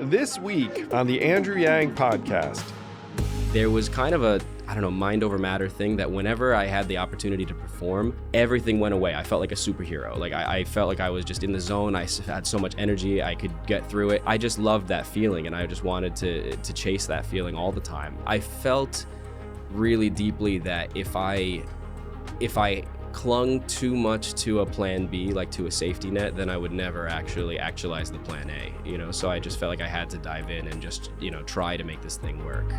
This week on the Andrew Yang podcast. There was kind of a, mind over matter thing that whenever I had the opportunity to perform, everything went away. I felt like a superhero. Like I felt like I was just in the zone. I had so much energy. I could get through it. I just loved that feeling, and I just wanted to chase that feeling all the time. I felt really deeply that if I clung too much to a plan B, like to a safety net, then I would never actually actualize the plan A, So I just felt like I had to dive in and just, try to make this thing work.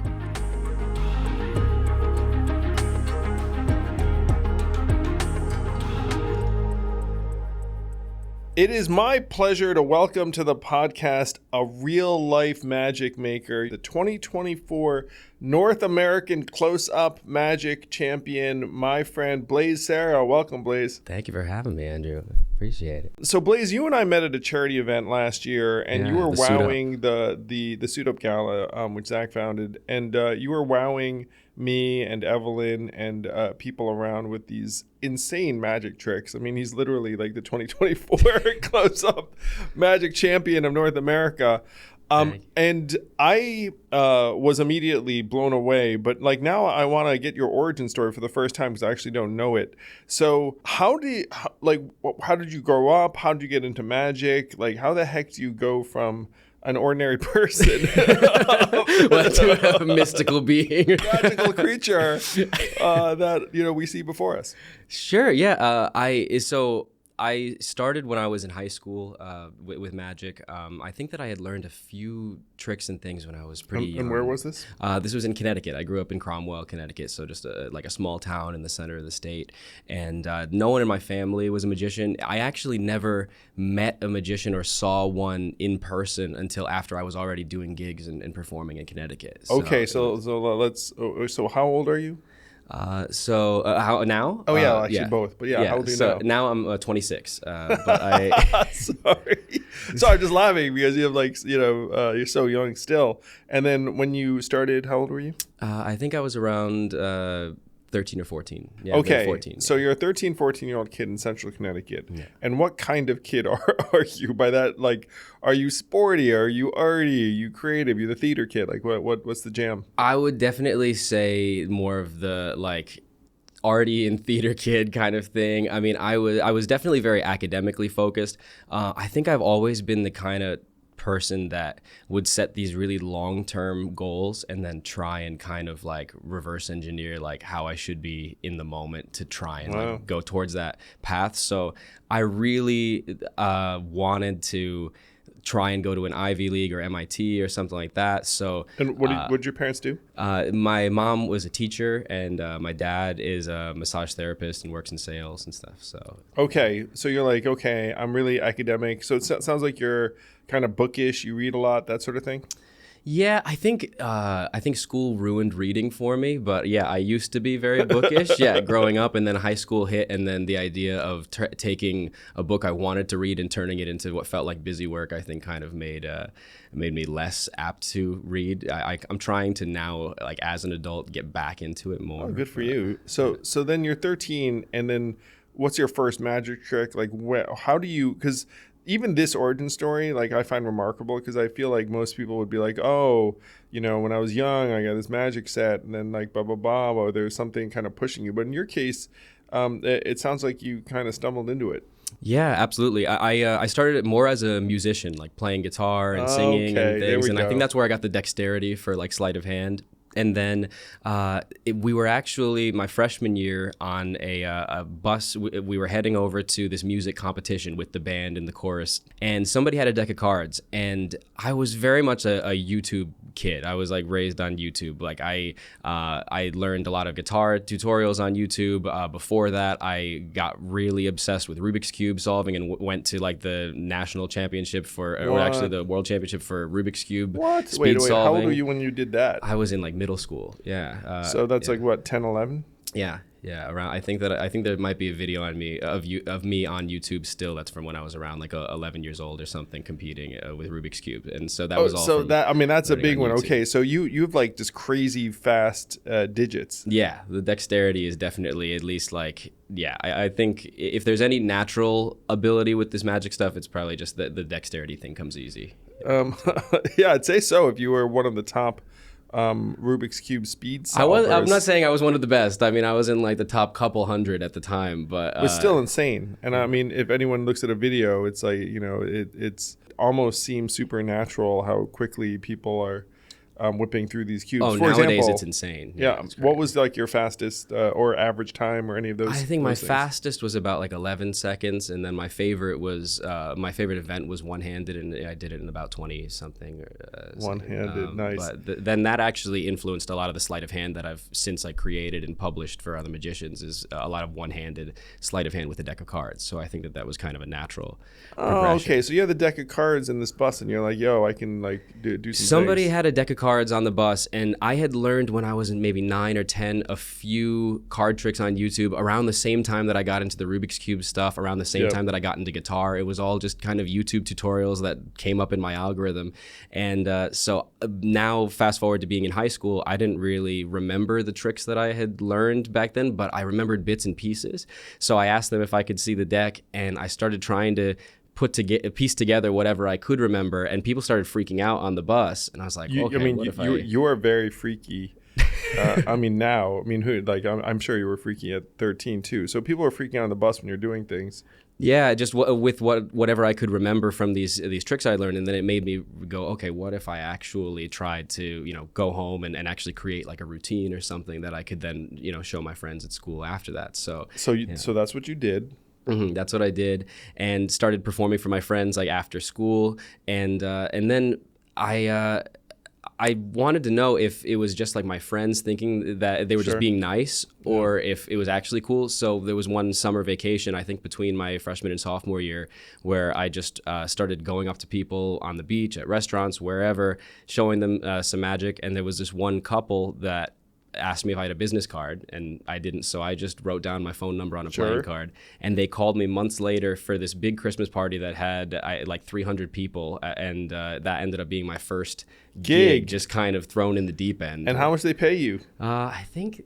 It is my pleasure to welcome to the podcast a real-life magic maker, the 2024 North American Close-Up Magic Champion, my friend Blaise Serra. Welcome, Blaise. Thank you for having me, Andrew. Appreciate it. So, Blaise, you and I met at a charity event last year, and you were wowing the Suit Up Gala, which Zach founded, and you were wowing me and Evelyn and people around with these insane magic tricks. I mean, he's literally like the 2024 close-up magic champion of North America. And I was immediately blown away, but like now I want to get your origin story for the first time because I actually don't know it. So how did you grow up? How did you get into magic? Like, how the heck do you go from an ordinary person to a mystical being, magical creature that we see before us? Sure, yeah. I started when I was in high school with magic. I think that I had learned a few tricks and things when I was pretty young. And where was this? This was in Connecticut. I grew up in Cromwell, Connecticut, so just like a small town in the center of the state. And no one in my family was a magician. I actually never met a magician or saw one in person until after I was already doing gigs and performing in Connecticut. Okay, so how old are you? How now? Oh yeah, actually both. But yeah, how old are you now? Now I'm 26. But I sorry, I'm just laughing because you have you're so young still. And then when you started, how old were you? I think I was around 13 or 14. Yeah, okay, 14. So you're a 13, 14-year-old kid in Central Connecticut. Yeah. And what kind of kid are you? By that, like, are you sporty? Are you arty? Are you creative? You're the theater kid. Like, what's the jam? I would definitely say more of the like arty and theater kid kind of thing. I mean, I was definitely very academically focused. I think I've always been the kind of person that would set these really long-term goals and then try and kind of like reverse engineer like how I should be in the moment to try and like go towards that path. So I really wanted to try and go to an Ivy League or MIT or something like that. So, and what did your parents do? My mom was a teacher, and my dad is a massage therapist and works in sales and stuff. So okay, so you're like, okay, I'm really academic. So it sounds like you're kind of bookish. You read a lot, that sort of thing. Yeah, I think school ruined reading for me, but yeah, I used to be very bookish. Yeah, growing up, and then high school hit, and then the idea of taking a book I wanted to read and turning it into what felt like busy work, I think, kind of made me less apt to read. I'm trying to now, like as an adult, get back into it more. Oh, good for you. So then you're 13, and then what's your first magic trick? Like, how do you? Because even this origin story, like, I find remarkable because I feel like most people would be like, oh, when I was young, I got this magic set, and then like blah, blah, blah, or there's something kind of pushing you. But in your case, it sounds like you kind of stumbled into it. Yeah, absolutely. I started it more as a musician, like playing guitar and singing and things. And I think that's where I got the dexterity for like sleight of hand. And then we were actually, my freshman year, on a bus. We were heading over to this music competition with the band and the chorus. And somebody had a deck of cards. And I was very much a YouTube kid. I was like raised on YouTube. Like I learned a lot of guitar tutorials on YouTube. Before that, I got really obsessed with Rubik's Cube solving and went to like the national championship or actually the world championship for Rubik's Cube. What? Wait, how old were you when you did that? I was in like middle school. Yeah. So that's like what, 10, 11? Yeah, around. I think there might be a video on me of me on YouTube still. That's from when I was around like 11 years old or something, competing with Rubik's Cube, and so that was all. So that's a big one. Okay, so you have like just crazy fast digits. Yeah, the dexterity is definitely at least like I think if there's any natural ability with this magic stuff, it's probably just that the dexterity thing comes easy. Yeah, I'd say so. If you were one of the top Rubik's Cube speed solvers. I'm not saying I was one of the best. I mean, I was in like the top couple hundred at the time, but it was still insane. And I mean, if anyone looks at a video, it's like, it's almost seems supernatural how quickly people are whipping through these cubes. Oh, For nowadays example, it's insane. Yeah. What was like your fastest or average time or any of those? I think my things? fastest was about like 11 seconds, and then my favorite event was one-handed, and I did it in about 20 something. One-handed, nice. But then that actually influenced a lot of the sleight of hand that I've since created and published for other magicians. Is a lot of one-handed sleight of hand with a deck of cards. So I think that was kind of a natural. Oh, okay. So you have the deck of cards in this bus, and you're like, yo, I can like do some. Somebody things. had a deck of cards on the bus, and I had learned when I was in maybe 9 or 10 a few card tricks on YouTube around the same time that I got into the Rubik's Cube stuff, around the same time that I got into guitar. It was all just kind of YouTube tutorials that came up in my algorithm. And so now fast forward to being in high school, I didn't really remember the tricks that I had learned back then, but I remembered bits and pieces. So I asked them if I could see the deck, and I started trying to piece together whatever I could remember, and people started freaking out on the bus, and I was like, you are very freaky. I mean, now, I'm sure you were freaky at 13 too. So people are freaking out on the bus when you're doing things. Yeah, just with whatever I could remember from these tricks I learned, and then it made me go, okay, what if I actually tried to go home and actually create like a routine or something that I could then show my friends at school after that. So that's what you did. Mm-hmm, that's what I did, and started performing for my friends like after school, and then I wanted to know if it was just like my friends thinking that they were just being nice, or if it was actually cool. So there was one summer vacation, I think between my freshman and sophomore year, where I just started going up to people on the beach, at restaurants, wherever, showing them some magic. And there was this one couple that asked me if I had a business card, and I didn't, so I just wrote down my phone number on a playing card, and they called me months later for this big Christmas party that had like 300 people, and that ended up being my first gig, just kind of thrown in the deep end. And how much they pay you? I think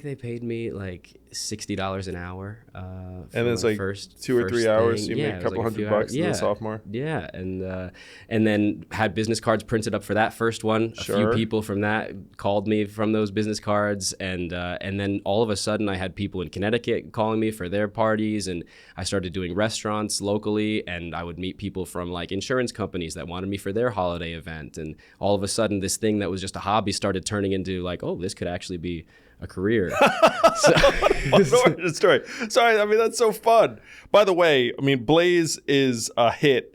they paid me like $60 an hour. And then it's like first 2 or 3 hours. Thing. You make a couple $100 as a sophomore. Yeah, and then had business cards printed up for that first one. A few people from that called me from those business cards, and then all of a sudden I had people in Connecticut calling me for their parties, and I started doing restaurants locally, and I would meet people from like insurance companies that wanted me for their holiday event, and all of a sudden this thing that was just a hobby started turning into like, oh, this could actually be a career. What origin story. Sorry, I mean, that's so fun. By the way, I mean, Blaise is a hit.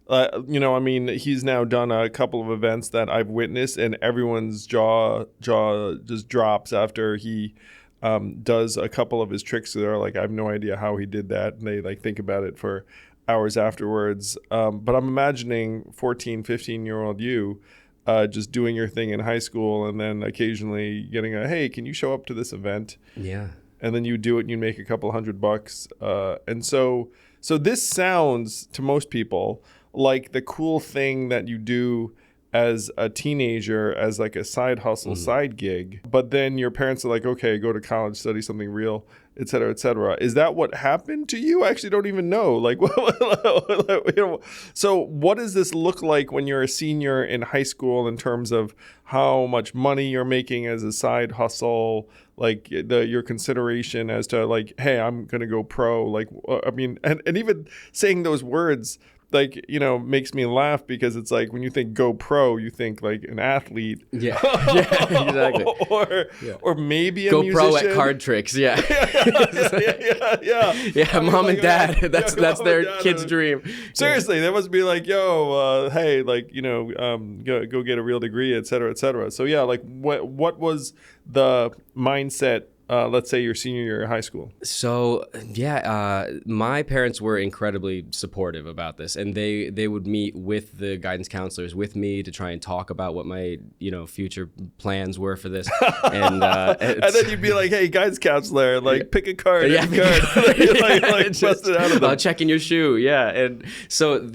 He's now done a couple of events that I've witnessed, and everyone's jaw just drops after he does a couple of his tricks. They're like, I have no idea how he did that, and they like think about it for hours afterwards. But I'm imagining 14, 15-year-old you just doing your thing in high school, and then occasionally getting hey, can you show up to this event? Yeah. And then you do it and you make a couple $100. And so this sounds to most people like the cool thing that you do as a teenager, as like a side hustle, side gig. But then your parents are like, okay, go to college, study something real, et cetera, et cetera. Is that what happened to you? I actually don't even know. Like, so what does this look like when you're a senior in high school in terms of how much money you're making as a side hustle, like your consideration as to like, hey, I'm going to go pro. Like, I mean, and even saying those words, like, makes me laugh, because it's like when you think go pro, you think like an athlete. Yeah, exactly. or maybe a go musician. Pro at card tricks. Yeah. Yeah. Mom and dad. That's their kid's dream. Seriously, they must be like, yo, hey, like, go get a real degree, et cetera, et cetera. So yeah, like what was the mindset? Let's say your senior year of high school. So my parents were incredibly supportive about this, and they would meet with the guidance counselors with me to try and talk about what my future plans were for this. And then you'd be like, hey, guidance counselor, like pick a card. Yeah, like bust it out of them. Checking your shoe. Yeah. And so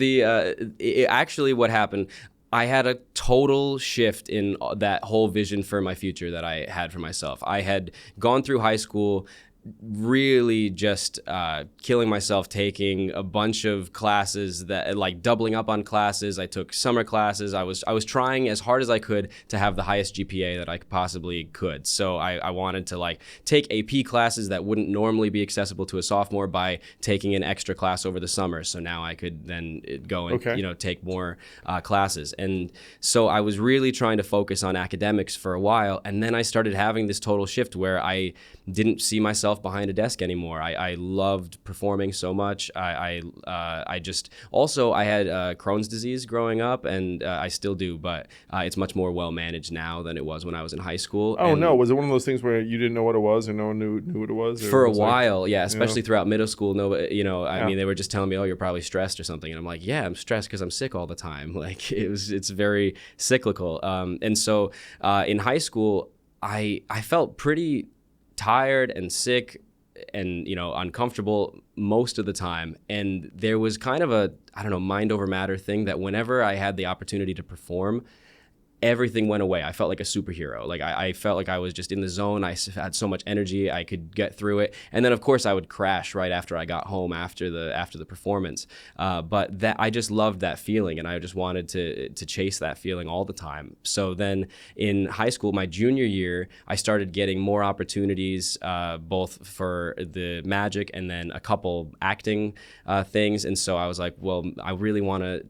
actually what happened, I had a total shift in that whole vision for my future that I had for myself. I had gone through high school really just killing myself taking a bunch of classes, that like doubling up on classes. I took summer classes. I was trying as hard as I could to have the highest GPA that I possibly could. So I wanted to like take AP classes that wouldn't normally be accessible to a sophomore by taking an extra class over the summer. So now I could then go and take more classes. And so I was really trying to focus on academics for a while, and then I started having this total shift where I didn't see myself behind a desk anymore. I loved performing so much. I just also I had Crohn's disease growing up, and I still do, but it's much more well managed now than it was when I was in high school. Oh, no, was it one of those things where you didn't know what it was, or no one knew what it was? For a while, yeah, especially throughout middle school. I mean, they were just telling me, "Oh, you're probably stressed or something," and I'm like, "Yeah, I'm stressed because I'm sick all the time." Like it's very cyclical. And so in high school, I felt pretty tired and sick and uncomfortable most of the time, and there was kind of a mind over matter thing that whenever I had the opportunity to perform, everything went away. I felt like a superhero. Like I felt like I was just in the zone. I had so much energy. I could get through it. And then of course I would crash right after I got home after the performance. But that I just loved that feeling, and I just wanted to chase that feeling all the time. So then in high school, my junior year, I started getting more opportunities, both for the Magic and then a couple acting things. And so I was like, well, I really want to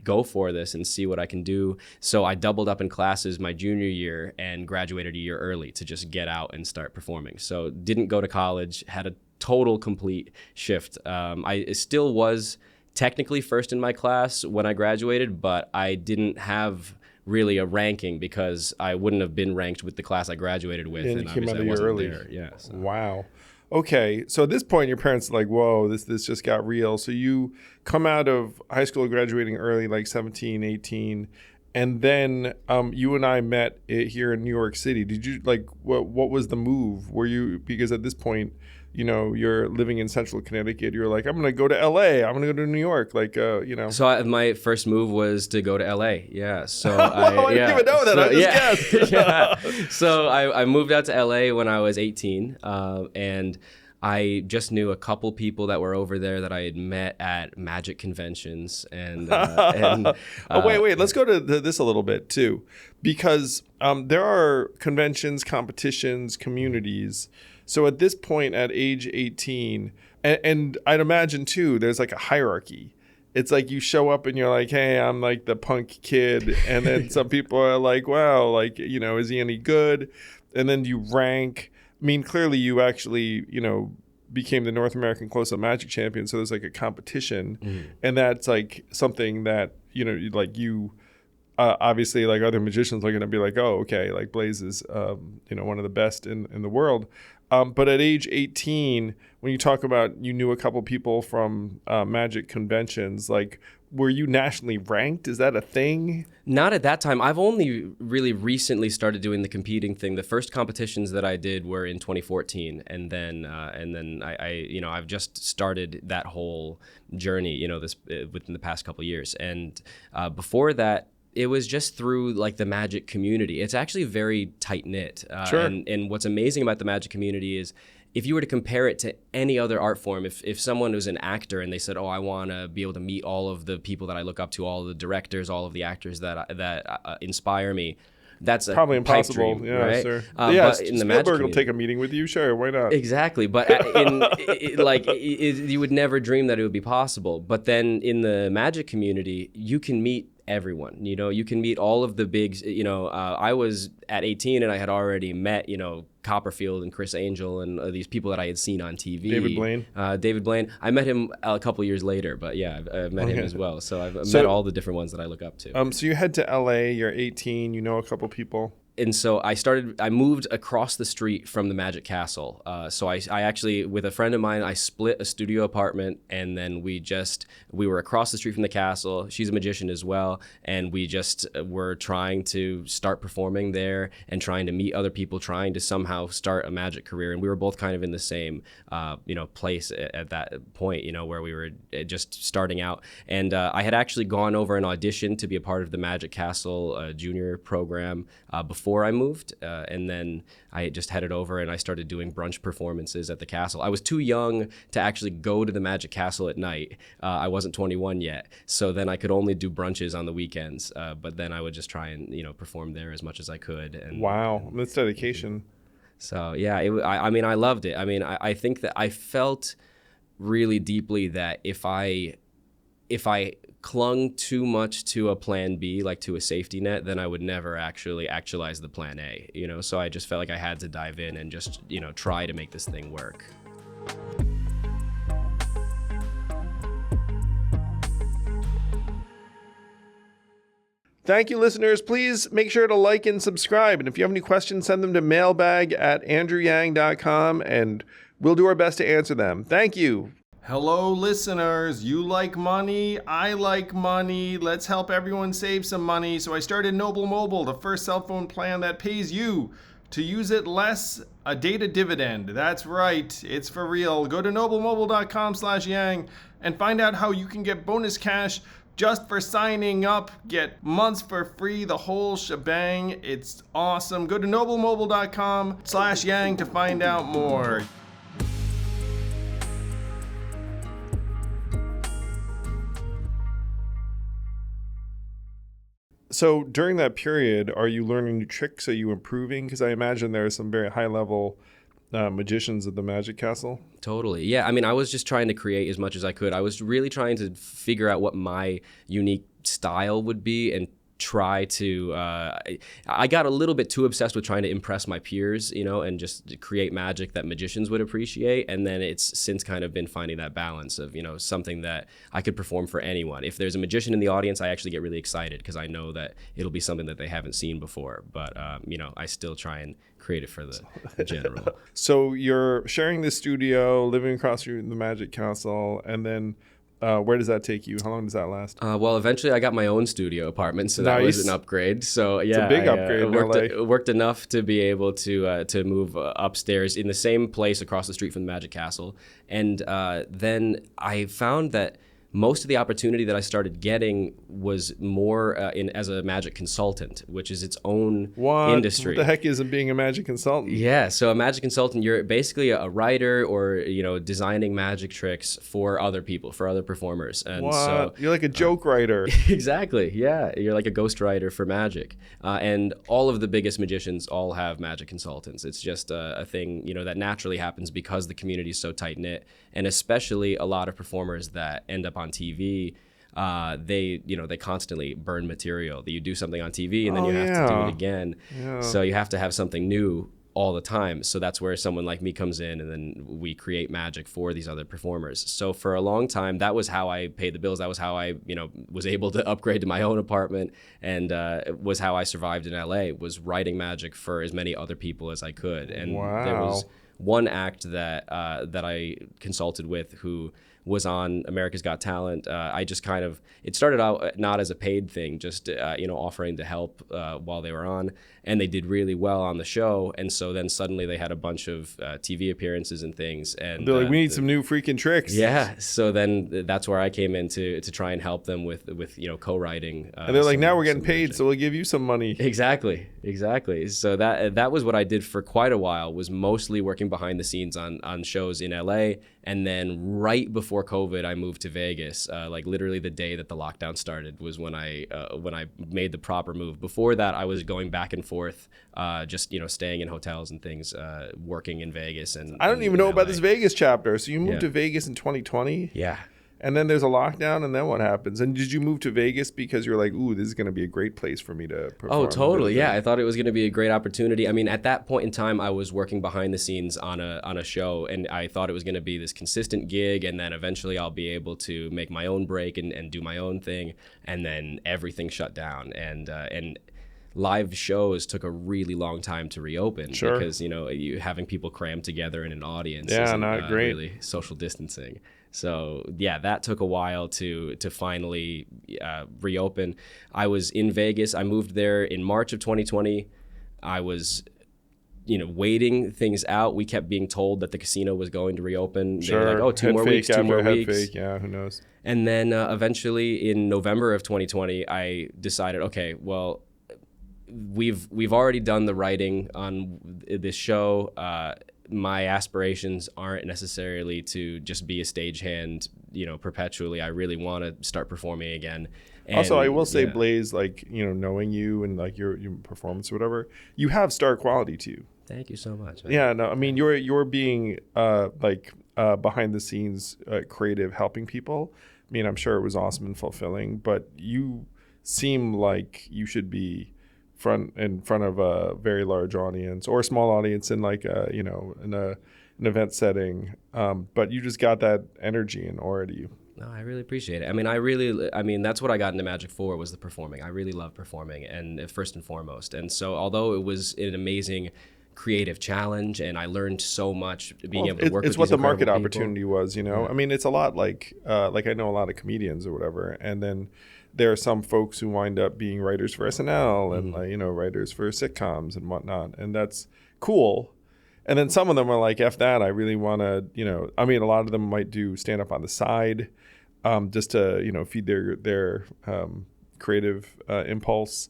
go for this and see what I can do. So I doubled up in classes my junior year and graduated a year early to just get out and start performing. So didn't go to college, had a total complete shift. I still was technically first in my class when I graduated, but I didn't have really a ranking because I wouldn't have been ranked with the class I graduated with. And you came out a year early. There. Yeah, so. Wow. Okay, so at this point, your parents are like, whoa, this just got real. So you come out of high school graduating early, like 17, 18, and then you and I met here in New York City. Did you, like, what was the move? Were you, because at this point, you're living in central Connecticut. You're like, I'm going to go to LA. I'm going to go to New York. Like, So my first move was to go to LA. Yeah. So I didn't even know that. I just guessed. Yeah. So I moved out to LA when I was 18. And I just knew a couple people that were over there that I had met at Magic conventions. And wait. Let's go to this a little bit too, because there are conventions, competitions, communities. So at this point, at age 18, and I'd imagine too, there's like a hierarchy. It's like you show up and you're like, hey, I'm like the punk kid. And then some people are like, wow, like, is he any good? And then you rank. I mean, clearly you actually, became the North American close-up Magic champion. So there's like a competition. Mm. And that's like something that, like you obviously, like other magicians are going to be like, oh, okay, like Blaise is, one of the best in the world. But at age 18, when you talk about you knew a couple people from Magic conventions, like, were you nationally ranked? Is that a thing? Not at that time. I've only really recently started doing the competing thing. The first competitions that I did were in 2014, and then I've just started that whole journey, this within the past couple of years. And before that, it was just through like the Magic community. It's actually very tight knit. Sure. And what's amazing about the Magic community is, if you were to compare it to any other art form, if someone was an actor and they said, oh, I want to be able to meet all of the people that I look up to, all of the directors, all of the actors that inspire me, that's probably impossible. Dream, yeah, right? Sir. In the Spielberg will take a meeting with you. Sure, why not? Exactly. But you would never dream that it would be possible. But then in the Magic community, you can meet everyone. You can meet all of the bigs. I was at 18 and I had already met, Copperfield and Chris Angel and these people that I had seen on TV. David Blaine. I met him a couple years later, but yeah, I've met him as well. So I've met all the different ones that I look up to. So you head to LA, you're 18, you know a couple people. And so I moved across the street from the Magic Castle. So I actually, with a friend of mine, I split a studio apartment, and then we were across the street from the castle. She's a magician as well. And we just were trying to start performing there and trying to meet other people, trying to somehow start a Magic career. And we were both kind of in the same, place at that point, where we were just starting out. And I had actually gone over an audition to be a part of the Magic Castle junior program before before I moved, and then I just headed over and I started doing brunch performances at the castle. I was too young to actually go to the Magic Castle at night. I wasn't 21 yet, so then I could only do brunches on the weekends. But then I would just try and perform there as much as I could. And wow, that's dedication. So yeah, I mean, I loved it. I mean, I think that I felt really deeply that if I clung too much to a plan B, like to a safety net, then I would never actually actualize the plan A, So I just felt like I had to dive in and just, try to make this thing work. Thank you, listeners. Please make sure to like and subscribe. And if you have any questions, send them to mailbag@andrewyang.com, and we'll do our best to answer them. Thank you. Hello, listeners. You like money? I like money. Let's help everyone save some money. So I started Noble Mobile, the first cell phone plan that pays you to use it less, a data dividend. That's right. It's for real. Go to noblemobile.com/yang and find out how you can get bonus cash just for signing up. Get months for free, the whole shebang. It's awesome. Go to noblemobile.com/yang to find out more. So during that period, are you learning new tricks? Are you improving? Because I imagine there are some very high-level magicians at the Magic Castle. Totally. Yeah. I mean, I was just trying to create as much as I could. I was really trying to figure out what my unique style would be and try to I got a little bit too obsessed with trying to impress my peers, and just create magic that magicians would appreciate. And then it's since kind of been finding that balance of, something that I could perform for anyone. If there's a magician in the audience, I actually get really excited because I know that it'll be something that they haven't seen before. But, I still try and create it for the general. So you're sharing this studio, living across from the Magic Castle, and then where does that take you? How long does that last? Well, eventually I got my own studio apartment, so that was an upgrade. So yeah, it's a big upgrade. Worked enough to be able to move upstairs in the same place across the street from the Magic Castle, and then I found that most of the opportunity that I started getting was more as a magic consultant, which is its own industry. What the heck is being a magic consultant? Yeah, so a magic consultant, you're basically a writer or, designing magic tricks for other people, for other performers. And so you're like a joke writer. Exactly, yeah. You're like a ghostwriter for magic. And all of the biggest magicians all have magic consultants. It's just a thing, that naturally happens because the community is so tight-knit. And especially a lot of performers that end up on TV, they constantly burn material. That you do something on TV and then you have to do it again. Yeah. So you have to have something new all the time. So that's where someone like me comes in, and then we create magic for these other performers. So for a long time, that was how I paid the bills. That was how I, was able to upgrade to my own apartment, and it was how I survived in LA, was writing magic for as many other people as I could. And there was one act that I consulted with who was on America's Got Talent. I just it started out not as a paid thing, just, offering to help while they were on, and they did really well on the show. And so then suddenly they had a bunch of TV appearances and things. And they're like, we need some new freaking tricks. Yeah. So then that's where I came in to try and help them with co-writing. And they're like, now we're getting paid, magic. So we'll give you some money. Exactly. So that was what I did for quite a while, was mostly working behind the scenes on shows in LA. And then right before COVID, I moved to Vegas. Like literally the day that the lockdown started was when I made the proper move. Before that, I was going back and forth, just staying in hotels and things, working in Vegas. And I don't even know about this Vegas chapter. So you moved to Vegas in 2020? Yeah. And then there's a lockdown, and then what happens? And did you move to Vegas because you're like, ooh, this is going to be a great place for me to perform? Oh, totally. Yeah, I thought it was going to be a great opportunity. I mean, at that point in time, I was working behind the scenes on a show, and I thought it was going to be this consistent gig, and then eventually I'll be able to make my own break and do my own thing. And then everything shut down, and live shows took a really long time to reopen because you having people crammed together in an audience isn't not great. Really social distancing. So yeah, that took a while to finally reopen. I was in Vegas. I moved there in March of 2020. I was waiting things out. We kept being told that the casino was going to reopen. They were like, oh, 2 more weeks, 2 more weeks. Yeah, who knows? And then eventually in November of 2020, I decided, okay, well, we've already done the writing on this show. My aspirations aren't necessarily to just be a stagehand, perpetually. I really want to start performing again. And, also, I will say, Blaise, like, knowing you and like your performance or whatever, you have star quality to you. Thank you so much, man. Yeah, no, I mean, you're being behind the scenes, creative, helping people. I mean, I'm sure it was awesome and fulfilling, but you seem like you should be in front of a very large audience or a small audience in like in an event setting. But you just got that energy and aura to you. No, I really appreciate it. I mean, that's what I got into Magic for, was the performing. I really love performing, and first and foremost. And so although it was an amazing creative challenge and I learned so much being able to work with it's what the market people. Opportunity was, Yeah. I mean, it's a lot like I know a lot of comedians or whatever, and then there are some folks who wind up being writers for SNL and writers for sitcoms and whatnot, and that's cool. And then some of them are like, F that, I really want to, I mean, a lot of them might do stand up on the side, just to feed their creative impulse.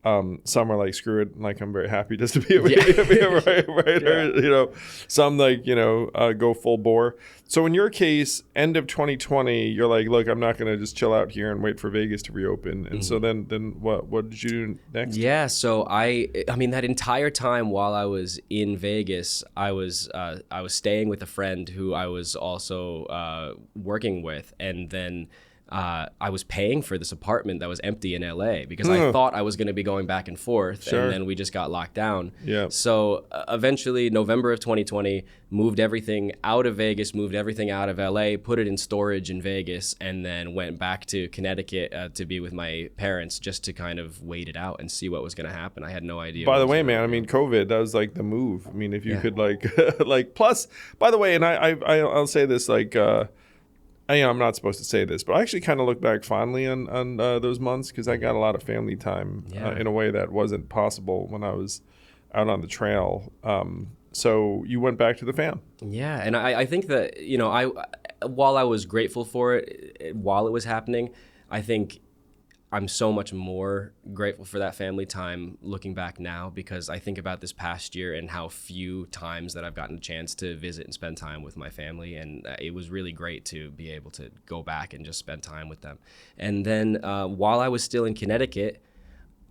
Some are like, screw it, like I'm very happy just to be a writer. Yeah. Some like go full bore. So in your case, end of 2020, you're like, look, I'm not gonna just chill out here and wait for Vegas to reopen. And so then what did you do next? Yeah, so I mean that entire time while I was in Vegas, I was staying with a friend who I was also working with, and then I was paying for this apartment that was empty in LA because I thought I was going to be going back and forth, and then we just got locked down. Yeah. So eventually, November of 2020, moved everything out of Vegas, moved everything out of LA, put it in storage in Vegas, and then went back to Connecticut to be with my parents just to kind of wait it out and see what was going to happen. I had no idea. By the way, man, I mean, COVID, that was like the move. I mean, if you could plus, by the way, and I'll say this, like, I'm not supposed to say this, but I actually kind of look back fondly on those months because I got a lot of family time in a way that wasn't possible when I was out on the trail. So you went back to the fam. Yeah, and I think that, while I was grateful for it while it was happening, I think I'm so much more grateful for that family time looking back now, because I think about this past year and how few times that I've gotten a chance to visit and spend time with my family. And it was really great to be able to go back and just spend time with them. And then while I was still in Connecticut,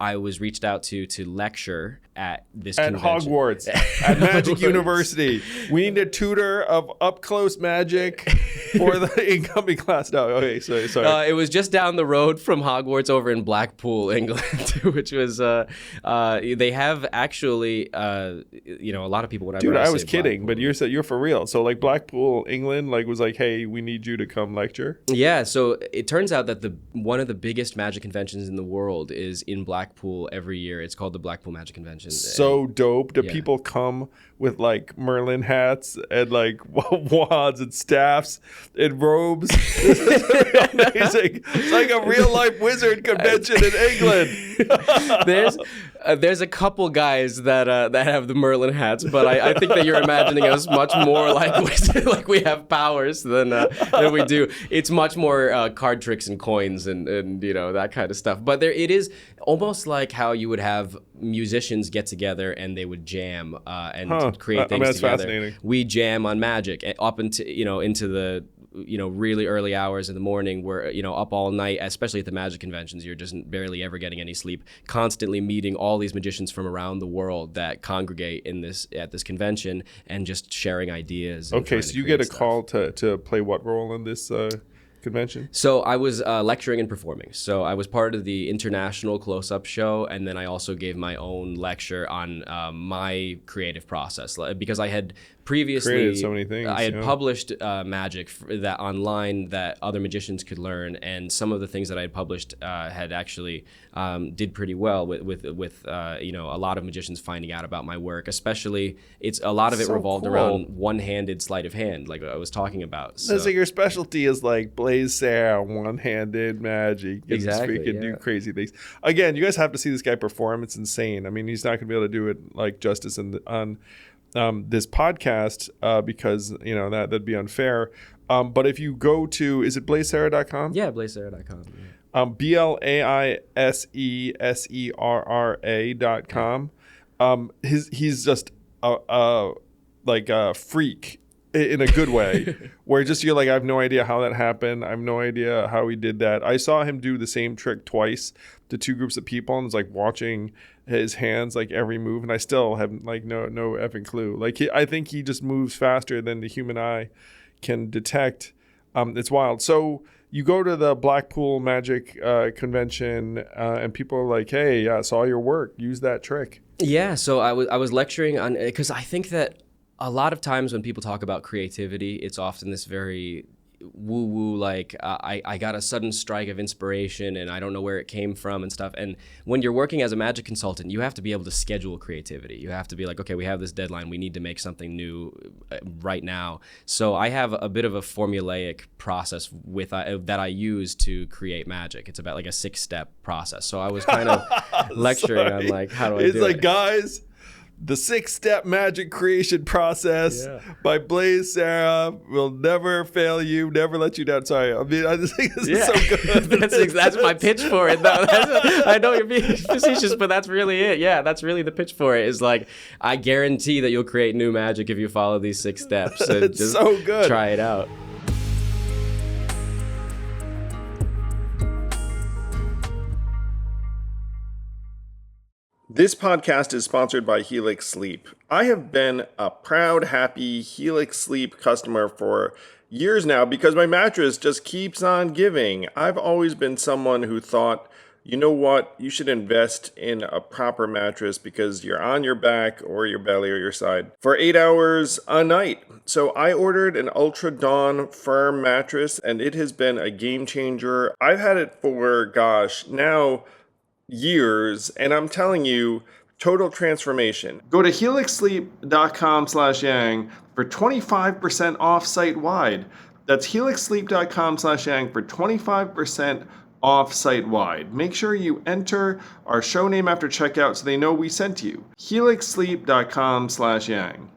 I was reached out to lecture at this convention. Hogwarts, at Magic University. We need a tutor of up close magic for the incoming class. No, okay, sorry. It was just down the road from Hogwarts over in Blackpool, England, which was they have actually a lot of people. Whenever I was kidding, Blackpool, but you're for real. So like Blackpool, England, like was like, hey, we need you to come lecture. Yeah. So it turns out that one of the biggest magic conventions in the world is in Blackpool every year. It's called the Blackpool Magic Convention. So dope. Do people come with like Merlin hats and like wands and staffs and robes? This is really amazing. It's like a real life wizard convention in England. There's a couple guys that have the Merlin hats, but I think that you're imagining us much more like we have powers than we do. It's much more card tricks and coins and that kind of stuff. But it is almost like how you would have musicians get together and they would jam and create things that's together. Fascinating. We jam on Magic up into the really early hours in the morning. We're up all night, especially at the Magic conventions. You're just barely ever getting any sleep, constantly meeting all these magicians from around the world that congregate at this convention and just sharing ideas. Okay, so you get a call to play what role in this convention? So I was lecturing and performing. So I was part of the international close-up show, and then I also gave my own lecture on my creative process, because I had previously created so many things. I had published magic that online that other magicians could learn, and some of the things that I had published had actually did pretty well with a lot of magicians finding out about my work. Especially, a lot of it revolved around one-handed sleight of hand, like I was talking about. So your specialty is like Blaise Serra, one-handed magic. Exactly. He can do crazy things. Again, you guys have to see this guy perform. It's insane. I mean, he's not going to be able to do it like justice on this podcast because that'd be unfair. But if you go to, is it blaiseserra.com? Yeah, blaiseserra.com. Yeah. BLAISESERRA.com. He's just like a freak in a good way, where just you're like, I have no idea how that happened. I have no idea how he did that. I saw him do the same trick twice to two groups of people, and it's like watching his hands, like every move, and I still have like no effing clue. Like I think he just moves faster than the human eye can detect. It's wild. So you go to the Blackpool Magic convention, and people are like, "Hey, I saw your work. Use that trick." Yeah. So I was lecturing on, because I think that a lot of times when people talk about creativity, it's often this very woo-woo, like I got a sudden strike of inspiration and I don't know where it came from and stuff. And when you're working as a magic consultant, you have to be able to schedule creativity. You have to be like, okay, we have this deadline. We need to make something new right now. So I have a bit of a formulaic process that I use to create magic. It's about like a 6-step process. So I was kind of lecturing on like, how do I do it? It's like, guys, the 6-step magic creation process by Blaise Serra will never fail you, never let you down. Sorry, I mean, I just think this is so good. That's my pitch for it, though. I know you're being facetious, but that's really it. Yeah, that's really the pitch for it. Is like, I guarantee that you'll create new magic if you follow these 6 steps. So it's just so good. Try it out. This podcast is sponsored by Helix Sleep. I have been a proud, happy Helix Sleep customer for years now because my mattress just keeps on giving. I've always been someone who thought, you know what, you should invest in a proper mattress because you're on your back or your belly or your side for 8 hours a night. So I ordered an Ultra Dawn firm mattress and it has been a game changer. I've had it for, now years, and I'm telling you, total transformation. Go to helixsleep.com/yang for 25% off site-wide. That's helixsleep.com/yang for 25% off site-wide. Make sure you enter our show name after checkout so they know we sent you. helixsleep.com/yang.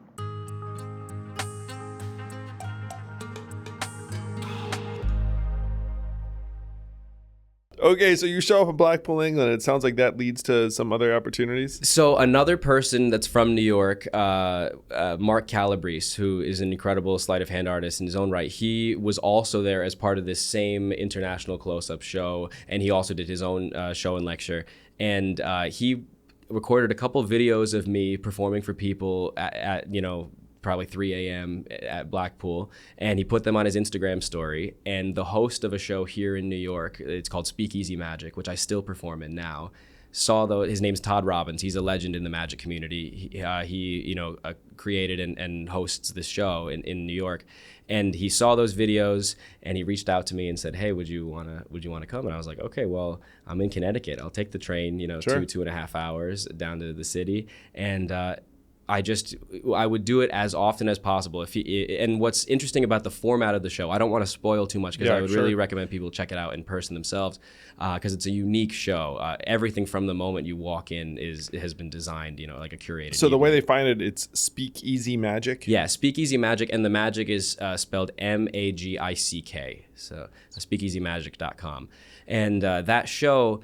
Okay, so you show up in Blackpool, England. It sounds like that leads to some other opportunities. So another person that's from New York, Mark Calabrese, who is an incredible sleight of hand artist in his own right, he was also there as part of this same international close-up show, and he also did his own show and lecture. And he recorded a couple of videos of me performing for people at probably 3 a.m. at Blackpool, and he put them on his Instagram story. And the host of a show here in New York, it's called Speakeasy Magick, which I still perform in now, his name's Todd Robbins. He's a legend in the magic community. He created and hosts this show in New York. And he saw those videos and he reached out to me and said, "Hey, would you wanna come?" And I was like, "Okay, well, I'm in Connecticut. I'll take the train, Sure. 2.5 hours down to the city." And I would do it as often as possible. And what's interesting about the format of the show, I don't want to spoil too much because I would really recommend people check it out in person themselves because it's a unique show. Everything from the moment you walk in has been designed, like a curated. So the way they find it, it's Speakeasy Magick? Yeah, Speakeasy Magick, and the magic is spelled Magick. So speakeasymagick.com. And that show,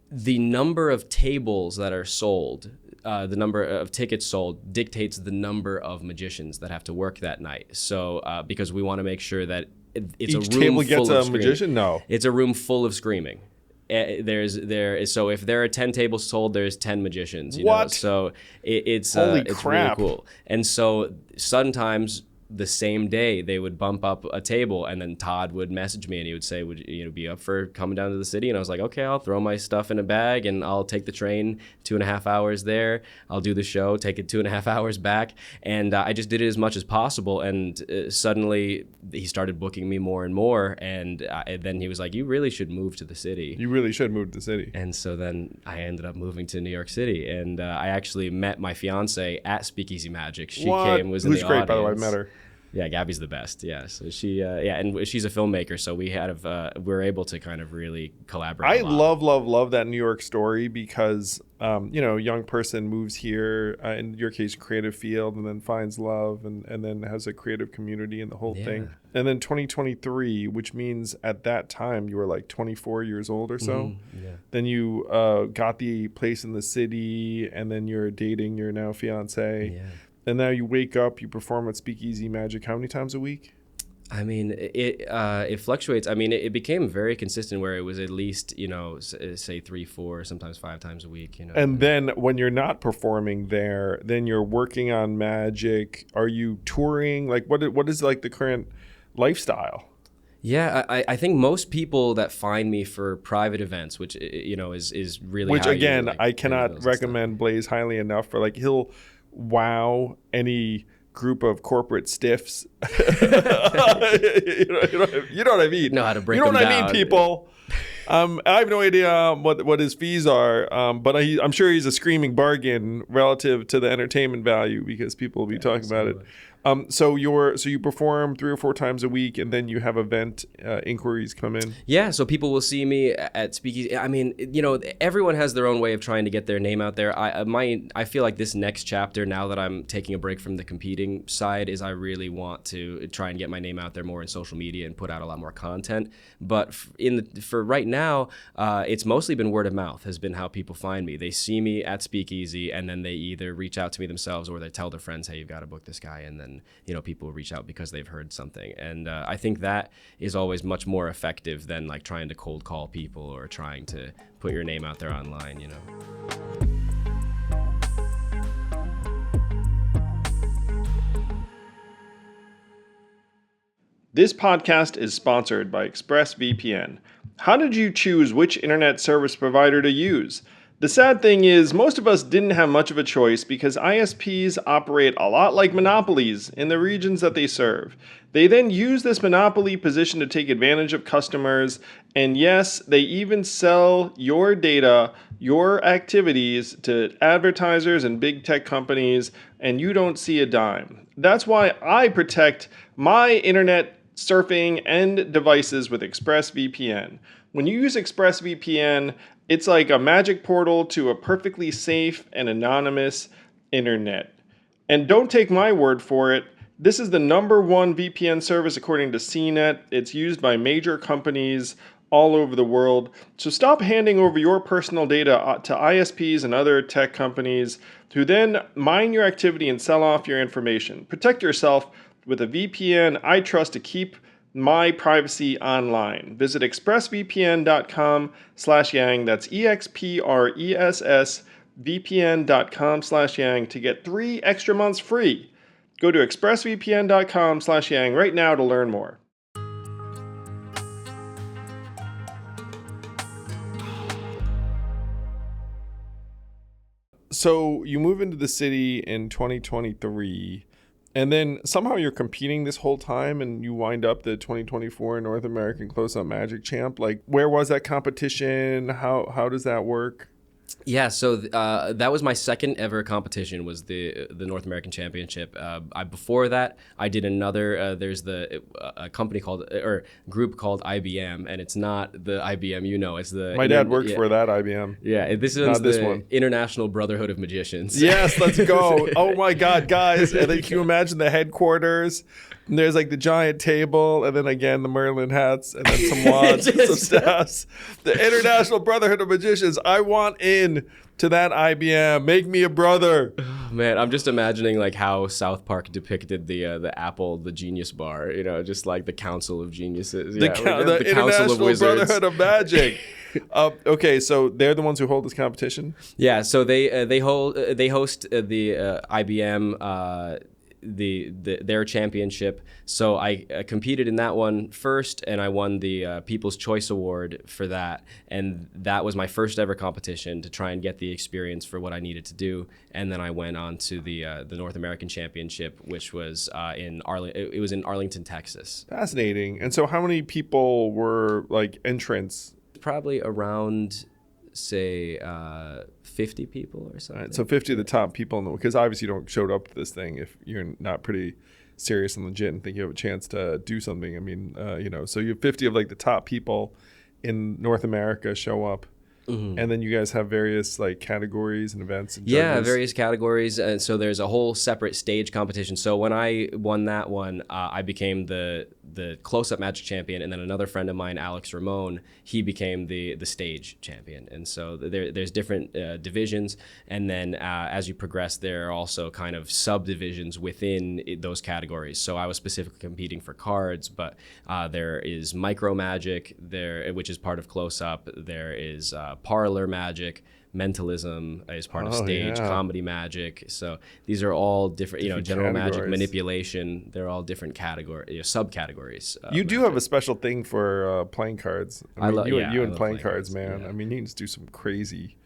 the number of tables that are sold, the number of tickets sold dictates the number of magicians that have to work that night. So because we want to make sure that it's each a room table gets full a of screaming. magician? No. It's a room full of screaming. So if there are 10 tables sold, there's 10 magicians. What? So it's Holy it's crap. really cool. And so sometimes the same day they would bump up a table, and then Todd would message me and he would say, "Would you be up for coming down to the city?" And I was like, "Okay, I'll throw my stuff in a bag and I'll take the train 2.5 hours there. I'll do the show, take it 2.5 hours back." And I just did it as much as possible. And suddenly he started booking me more and more. And then he was like, "You really should move to the city." You really should move to the city. And so then I ended up moving to New York City, and I actually met my fiance at Speakeasy Magick. She was in the audience. Who's great, by the way. I met her. Yeah, Gabby's the best. Yeah, so she, and she's a filmmaker, so we're able to kind of really collaborate. I love that New York story because, young person moves here, in your case, creative field, and then finds love and then has a creative community and the whole thing. And then 2023, which means at that time you were like 24 years old or so. Then you got the place in the city, and then you're dating your now fiance. Yeah. And now you wake up, you perform at Speakeasy Magick how many times a week? I mean, it fluctuates. I mean, it became very consistent where it was at least, say 3, 4, sometimes 5 times a week. And then when you're not performing there, then you're working on Magick. Are you touring? Like, what is like the current lifestyle? Yeah, I think most people that find me for private events, which is really which again, I cannot recommend Blaise highly enough for like he'll wow any group of corporate stiffs. you know what I mean? Know how to break them down. You know what down. I mean, people? I have no idea what his fees are, but I'm sure he's a screaming bargain relative to the entertainment value because people will be talking about it. So you perform 3 or 4 times a week, and then you have event inquiries come in. Yeah, so people will see me at Speakeasy. I mean, everyone has their own way of trying to get their name out there. I feel like this next chapter, now that I'm taking a break from the competing side, is I really want to try and get my name out there more in social media and put out a lot more content. But for right now, it's mostly been word of mouth has been how people find me. They see me at Speakeasy, and then they either reach out to me themselves or they tell their friends, "Hey, you've got to book this guy," and then people reach out because they've heard something. And I think that is always much more effective than like trying to cold call people or trying to put your name out there online, This podcast is sponsored by ExpressVPN. How did you choose which internet service provider to use? The sad thing is, most of us didn't have much of a choice because ISPs operate a lot like monopolies in the regions that they serve. They then use this monopoly position to take advantage of customers, and yes, they even sell your data, your activities to advertisers and big tech companies, and you don't see a dime. That's why I protect my internet surfing and devices with ExpressVPN. When you use ExpressVPN, it's like a magic portal to a perfectly safe and anonymous internet. And don't take my word for it. This is the #1 VPN service according to CNET. It's used by major companies all over the world. So stop handing over your personal data to ISPs and other tech companies who then mine your activity and sell off your information. Protect yourself with a VPN I trust to keep my privacy online. Visit expressvpn.com/yang. That's expressvpn.com/yang to get 3 extra months free. Go to expressvpn.com/yang right now to learn more. So you move into the city in 2023. And then somehow you're competing this whole time and you wind up the 2024 North American Close-Up Magic champ. Like, where was that competition? How does that work? Yeah, so that was my second ever competition, was the North American Championship. Before that, I did another. There's a company group called IBM, and it's not the IBM It's the my dad worked for that IBM. Yeah, this is the one. International Brotherhood of Magicians. Yes, let's go. Oh my God, guys! And then can you imagine the headquarters? And there's like the giant table, and then again the Merlin hats, and then some wands, and some staffs. The International Brotherhood of Magicians. I want in to that IBM. Make me a brother. Man, I'm just imagining like how South Park depicted the Apple, the Genius Bar. Just like the Council of Geniuses. The International Brotherhood of Magic. Okay, so they're the ones who hold this competition. Yeah, so they host the IBM. Their championship. So I competed in that one first, and I won the People's Choice Award for that. And that was my first ever competition to try and get the experience for what I needed to do. And then I went on to the North American Championship, which was in Arlington, Texas. Fascinating. And so how many people were like entrants? Probably around, say, 50 people or something. Right, so 50 of the top people, because obviously you don't show up to this thing if you're not pretty serious and legit and think you have a chance to do something. I mean, so you have 50 of like the top people in North America show up. Mm-hmm. And then you guys have various like categories and events and judges. Yeah, various categories. And so there's a whole separate stage competition. So when I won that one, I became the close-up Magic champion. And then another friend of mine, Alex Ramon, he became the stage champion. And so there's different divisions. And then as you progress, there are also kind of subdivisions within those categories. So I was specifically competing for cards, but there is micro magic there, which is part of close-up. There is parlor magic, mentalism is part of stage, comedy magic. So these are all different general magic, manipulation. They're all different subcategories. You do have a special thing for playing cards. I mean, you and playing cards, man. Yeah. I mean, you can just do some crazy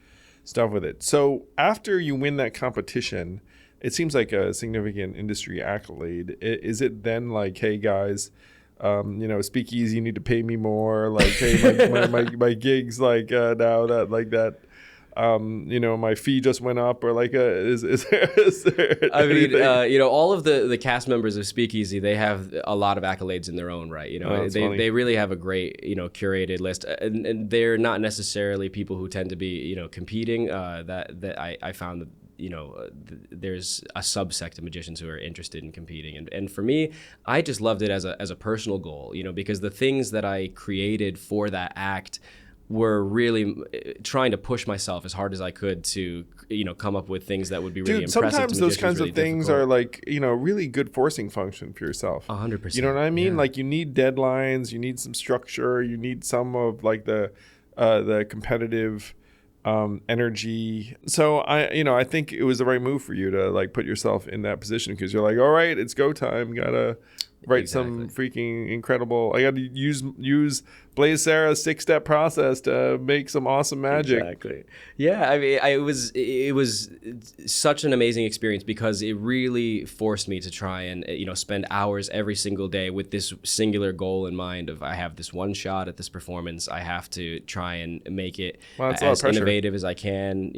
stuff with it. So after you win that competition, it seems like a significant industry accolade. Is it then like, hey guys, Speakeasy, you need to pay me more. Like, hey, my gigs, like now that like that, my fee just went up, or like, is there? I mean, all of the cast members of Speakeasy, they have a lot of accolades in their own right. They really have a great curated list, and they're not necessarily people who tend to be competing. That I found that. There's a subsect of magicians who are interested in competing. And for me, I just loved it as a personal goal, because the things that I created for that act were really trying to push myself as hard as I could to, come up with things that would be really impressive. Sometimes those kinds of things are like, really good forcing function for yourself. 100%. You know what I mean? Yeah. Like you need deadlines, you need some structure, you need some of like the competitive energy. So I think it was the right move for you to like put yourself in that position, because you're like, all right, it's go time. Gotta write some freaking incredible. I got to use Blaise Serra's 6-step process to make some awesome magic. Exactly. Yeah. I mean, it was such an amazing experience, because it really forced me to try and spend hours every single day with this singular goal in mind of, I have this one shot at this performance. I have to try and make it as innovative as I can,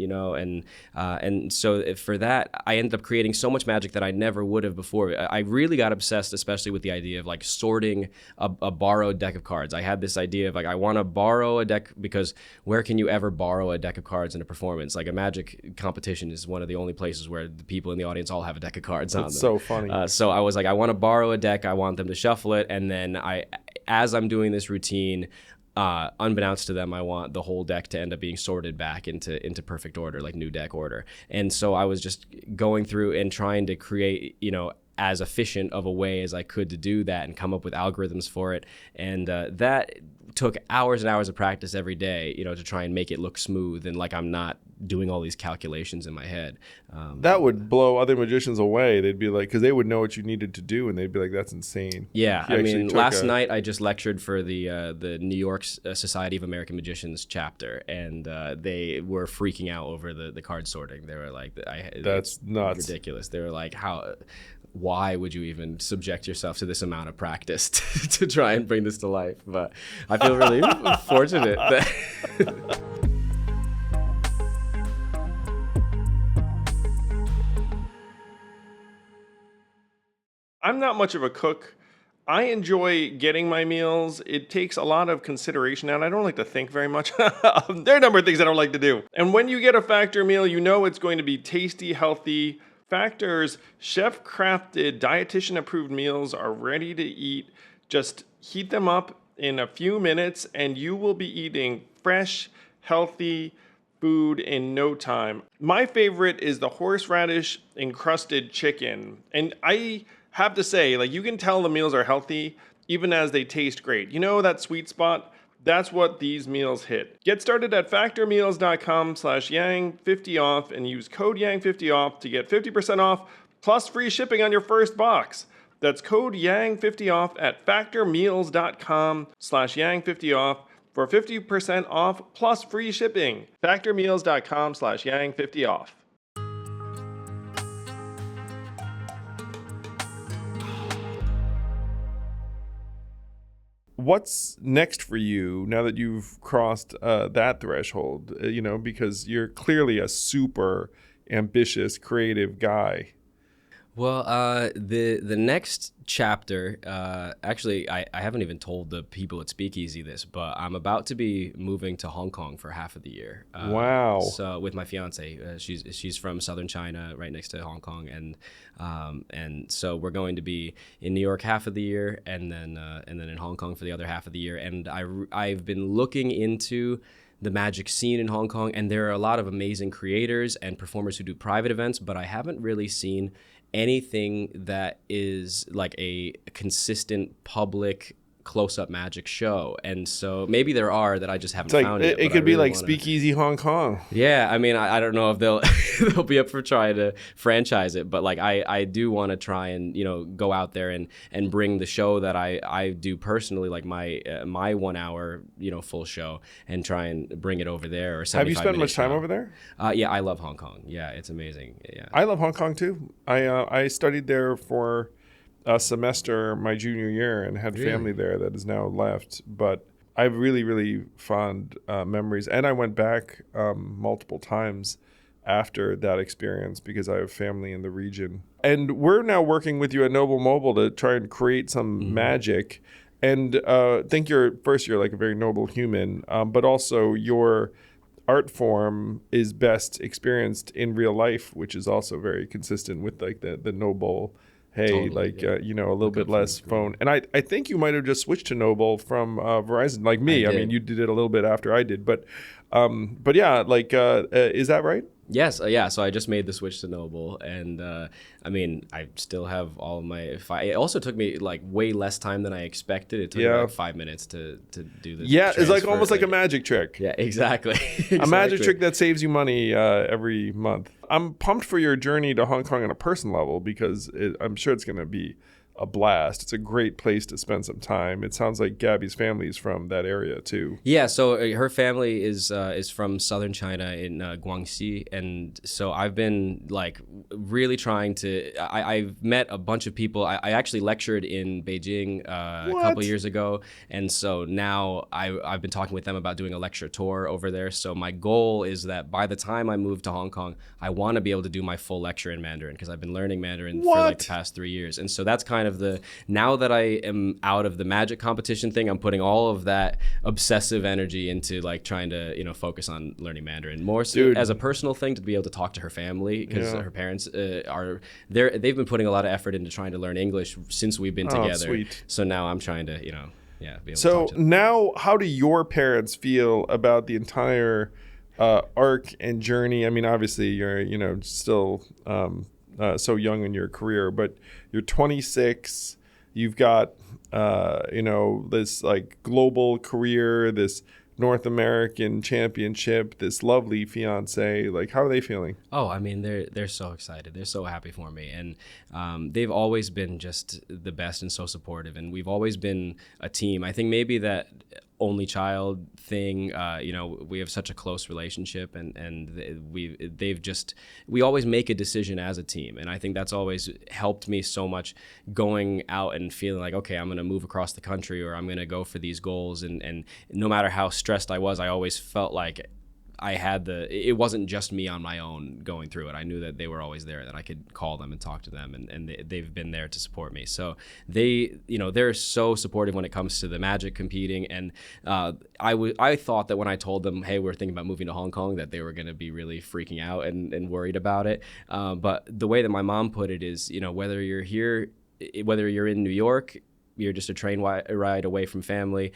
and so for that, I ended up creating so much magic that I never would have before. I really got obsessed, especially with the idea of like sorting a borrowed deck of cards. I had this idea of like, I want to borrow a deck, because where can you ever borrow a deck of cards in a performance? Like a magic competition is one of the only places where the people in the audience all have a deck of cards on them. It's so funny. So I was like, I want to borrow a deck. I want them to shuffle it. And then as I'm doing this routine, unbeknownst to them, I want the whole deck to end up being sorted back into perfect order, like new deck order. And so I was just going through and trying to create, as efficient of a way as I could to do that and come up with algorithms for it. And that took hours and hours of practice every day, to try and make it look smooth and like I'm not doing all these calculations in my head. That would blow other magicians away. They'd be like, because they would know what you needed to do, and they'd be like, that's insane. Yeah. I mean, last night I just lectured for the New York Society of American Magicians chapter, and they were freaking out over the card sorting. They were like, that's nuts. Ridiculous. They were like, why would you even subject yourself to this amount of practice to try and bring this to life? But I feel really fortunate that I'm not much of a cook. I enjoy getting my meals. It takes a lot of consideration, and I don't like to think very much. There are a number of things I don't like to do. And when you get a Factor meal, it's going to be tasty, healthy. Factor's chef-crafted, dietitian-approved meals are ready to eat. Just heat them up in a few minutes, and you will be eating fresh, healthy food in no time. My favorite is the horseradish encrusted chicken. And I have to say, like, you can tell the meals are healthy even as they taste great. That sweet spot? That's what these meals hit. Get started at factormeals.com/yang50off and use code yang50off to get 50% off plus free shipping on your first box. That's code yang50off at factormeals.com/yang50off for 50% off plus free shipping. Factormeals.com/yang50off. What's next for you now that you've crossed that threshold? Because you're clearly a super ambitious, creative guy. Well, the next chapter, actually, I haven't even told the people at Speakeasy this, but I'm about to be moving to Hong Kong for half of the year. Wow! So with my fiance, she's from southern China, right next to Hong Kong, and so we're going to be in New York half of the year, and then in Hong Kong for the other half of the year. And I've been looking into the magic scene in Hong Kong, and there are a lot of amazing creators and performers who do private events, but I haven't really seen anything that is like a consistent public close-up magic show. And so maybe there are that I just haven't found it. It could be like Speakeasy Hong Kong. Yeah, I mean, I don't know if they'll be up for trying to franchise it, but like I do want to try and go out there and bring the show that I do personally, like my 1 hour full show, and try and bring it over there. Or have you spent much time over there? Yeah, I love Hong Kong. Yeah, it's amazing. Yeah, I love Hong Kong too. I studied there for a semester my junior year and had family there that is now left. But I have really, really fond memories. And I went back multiple times after that experience because I have family in the region. And we're now working with you at Noble Mobile to try and create some magic. And I think you're like a very noble human, but also your art form is best experienced in real life, which is also very consistent with like the noble. Hey, totally, a little bit less phone. And I think you might have just switched to Noble from Verizon, like me. I mean, you did it a little bit after I did. But yeah, is that right? Yes. Yeah. So I just made the switch to Noble. And I mean, I still have all of my... It also took me like way less time than I expected. It took me like 5 minutes to do this. Yeah, it's like almost like a magic trick. Yeah, exactly. A magic trick that saves you money every month. I'm pumped for your journey to Hong Kong on a personal level because I'm sure it's going to be a blast. It's a great place to spend some time. It sounds like Gabby's family is from that area too. Yeah, so her family is from southern China in Guangxi, and so I've been like really trying to. I've met a bunch of people. I actually lectured in Beijing a couple years ago, and so now I've been talking with them about doing a lecture tour over there. So my goal is that by the time I move to Hong Kong, I want to be able to do my full lecture in Mandarin because I've been learning Mandarin for like the past 3 years, and so that's kind of now that I am out of the magic competition thing, I'm putting all of that obsessive energy into like trying to focus on learning Mandarin more so as a personal thing, to be able to talk to her family because her parents they've been putting a lot of effort into trying to learn English since we've been together. Sweet. So now I'm trying to be able so to talk to them. Now how do your parents feel about the entire arc and journey? I mean, obviously you're still so young in your career, but you're 26. You've got this like global career, this North American championship, this lovely fiance. Like, how are they feeling? Oh, I mean, they're so excited. They're so happy for me, and they've always been just the best and so supportive. And we've always been a team. I think maybe that only child thing, we have such a close relationship, and we always make a decision as a team, and I think that's always helped me so much going out and feeling like, okay, I'm going to move across the country, or I'm going to go for these goals, and no matter how stressed I was, I always felt like it wasn't just me on my own going through it. I knew that they were always there, that I could call them and talk to them, and they've been there to support me. So they're so supportive when it comes to the magic competing. And I thought that when I told them, hey, we're thinking about moving to Hong Kong, that they were going to be really freaking out and worried about it. But the way that my mom put it is, whether you're here, whether you're in New York, you're just a train ride away from family.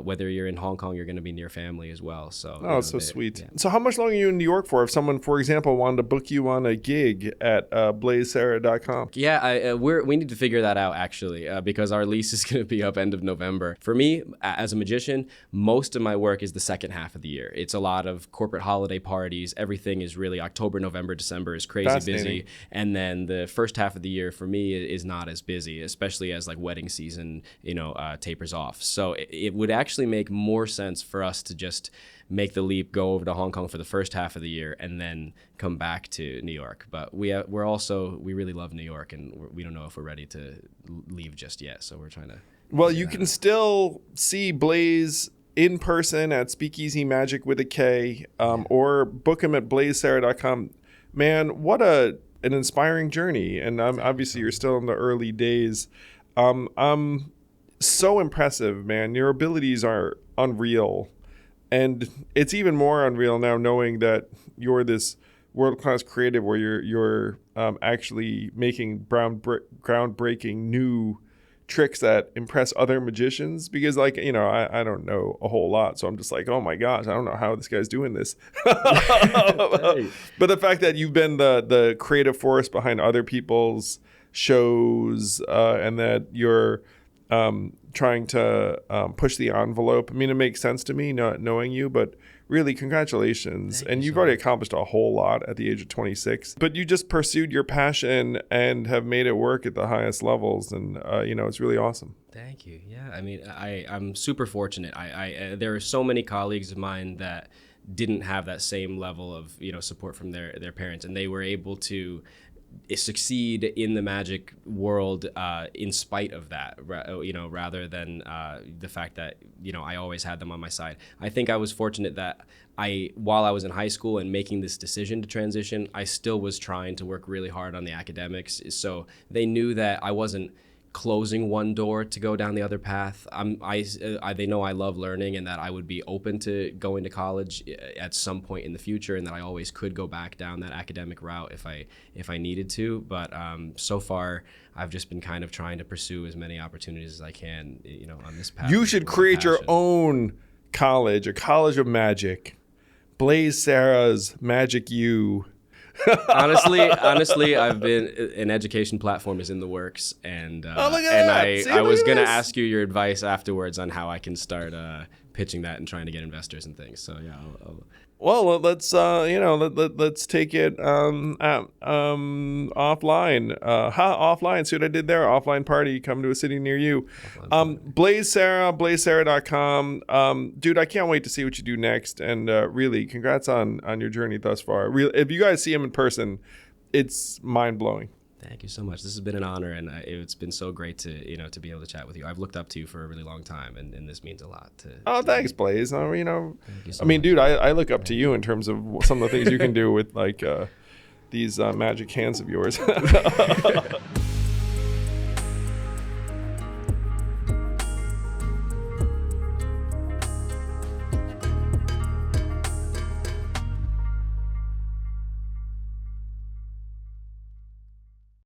Whether you're in Hong Kong, you're going to be near family as well. So it's so sweet. Yeah. So how much longer are you in New York for? If someone, for example, wanted to book you on a gig at blaiseserra.com. Yeah, we need to figure that out actually, because our lease is going to be up end of November. For me, as a magician, most of my work is the second half of the year. It's a lot of corporate holiday parties. Everything is really October, November, December is crazy busy, and then the first half of the year for me is not as busy, especially as like wedding season tapers off. So it would actually make more sense for us to just make the leap, go over to Hong Kong for the first half of the year, and then come back to New York. But we really love New York, and we don't know if we're ready to leave just yet. So we're trying to. Well, you can still see Blaise in person at Speakeasy Magick with a K, or book him at blaiseserra.com. Man, what a an inspiring journey. And obviously you're still in the early days. So impressive, man. Your abilities are unreal. And it's even more unreal now knowing that you're this world-class creative where you're actually making groundbreaking new tricks that impress other magicians. Because, like, you know, I don't know a whole lot, so I'm just like, oh my gosh, I don't know how this guy's doing this. But the fact that you've been the creative force behind other people's shows, and that you're trying to push the envelope. I mean, it makes sense to me not knowing you, but really, congratulations. And you've already accomplished a whole lot at the age of 26. But you just pursued your passion and have made it work at the highest levels. And, you know, it's really awesome. Thank you. Yeah, I mean, I'm super fortunate. There are so many colleagues of mine that didn't have that same level of, you know, support from their parents, and they were able to succeed in the magic world in spite of that, you know, rather than the fact that, you know, I always had them on my side. I think I was fortunate that while I was in high school and making this decision to transition, I still was trying to work really hard on the academics. So they knew that I wasn't closing one door to go down the other path. They know I love learning and that I would be open to going to college at some point in the future, and that I always could go back down that academic route if I needed to. But so far, I've just been kind of trying to pursue as many opportunities as I can, you know, on this path. You should create your own college, a college of magic. Blaise Serra's Magic U. honestly, I've been an education platform is in the works, and I was gonna ask you your advice afterwards on how I can start pitching that and trying to get investors and things. So yeah. Well, let's let's take it offline. Offline. See what I did there? Offline party. Come to a city near you. Blaise Serra, BlaiseSerra.com. Dude, I can't wait to see what you do next. And really, congrats on your journey thus far. If you guys see him in person, it's mind blowing. Thank you so much. This has been an honor, and it's been so great to be able to chat with you. I've looked up to you for a really long time, and this means a lot. Thanks, Blaise. You know, I mean, dude, I look up to you in terms of some of the things you can do with like these magic hands of yours.